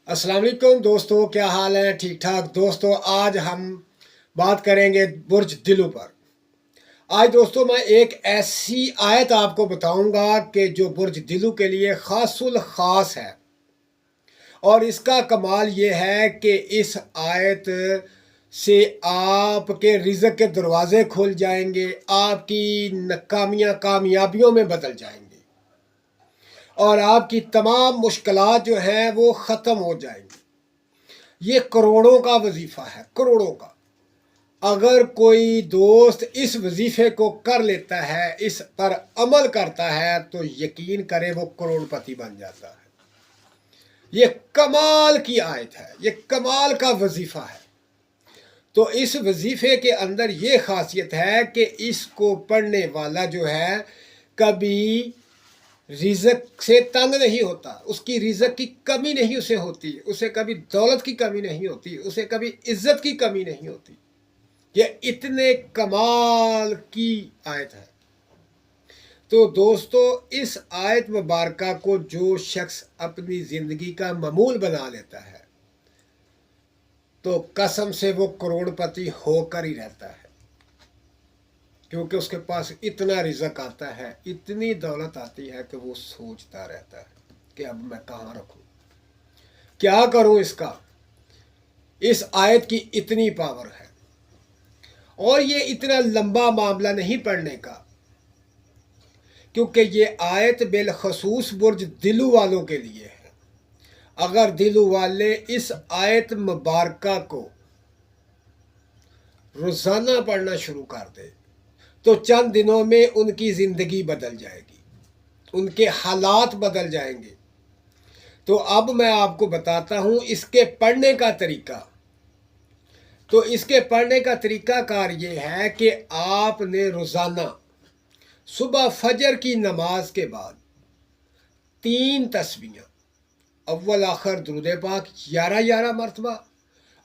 अस्सलाम वालेकुम दोस्तों, क्या हाल है? ठीक ठाक दोस्तों। आज हम बात करेंगे बुर्ज दिलू पर। आज दोस्तों मैं एक ऐसी आयत आपको बताऊंगा कि जो बुर्ज दिलू के लिए खासुल खास है। और इसका कमाल ये है कि इस आयत से आपके रिज़्क़ के दरवाजे खुल जाएंगे, आपकी नाकामियाँ कामयाबियों में बदल जाएंगी और आपकी तमाम मुश्किलात जो हैं वो ख़त्म हो जाएंगी। ये करोड़ों का वजीफ़ा है, करोड़ों का। अगर कोई दोस्त इस वजीफे को कर लेता है, इस पर अमल करता है, तो यकीन करे वो करोड़पति बन जाता है। ये कमाल की आयत है, ये कमाल का वजीफा है। तो इस वजीफे के अंदर ये खासियत है कि इसको पढ़ने वाला जो है कभी रिज़्क़ से तंग नहीं होता, उसकी रिज़्क़ की कमी नहीं उसे होती, उसे कभी दौलत की कमी नहीं होती, उसे कभी इज्जत की कमी नहीं होती। ये इतने कमाल की आयत है। तो दोस्तों, इस आयत मुबारका को जो शख्स अपनी ज़िंदगी का मामूल बना लेता है तो कसम से वो करोड़पति होकर ही रहता है, क्योंकि उसके पास इतना रिज़्क़ आता है, इतनी दौलत आती है कि वो सोचता रहता है कि अब मैं कहाँ रखूँ, क्या करूँ इसका। इस आयत की इतनी पावर है। और ये इतना लंबा मामला नहीं पढ़ने का, क्योंकि ये आयत बिलखसूस बुर्ज दिलू वालों के लिए है। अगर दिलू वाले इस आयत मुबारका को रोज़ाना पढ़ना शुरू कर दे तो चंद दिनों में उनकी ज़िंदगी बदल जाएगी, उनके हालात बदल जाएंगे। तो अब मैं आपको बताता हूँ इसके पढ़ने का तरीका। तो इसके पढ़ने का तरीका कार ये है कि आपने रोज़ाना सुबह फजर की नमाज के बाद 3 तस्बीहां, अव्वल आखिर दुरूद पाक 11 मरतबा,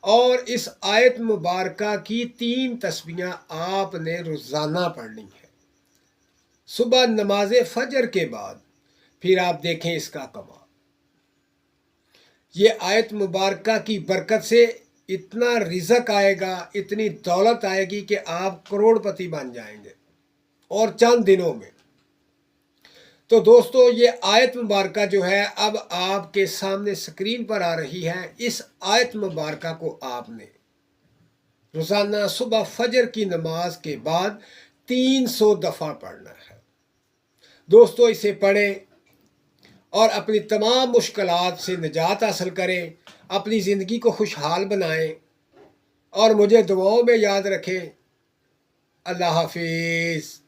और इस आयत मुबारका की 3 तस्बीहां आपने रोज़ाना पढ़नी है सुबह नमाज फजर के बाद। फिर आप देखें इसका कमाल। ये आयत मुबारका की बरकत से इतना रिज़्क़ आएगा, इतनी दौलत आएगी कि आप करोड़पति बन जाएंगे और चंद दिनों में। तो दोस्तों, ये आयत मुबारका जो है अब आपके सामने स्क्रीन पर आ रही है। इस आयत मुबारका को आपने रोज़ाना सुबह फजर की नमाज के बाद 300 दफ़ा पढ़ना है। दोस्तों, इसे पढ़ें और अपनी तमाम मुश्किलात से निजात हासिल करें, अपनी ज़िंदगी को खुशहाल बनाएं और मुझे दुआओं में याद रखें। अल्लाह हाफिज़।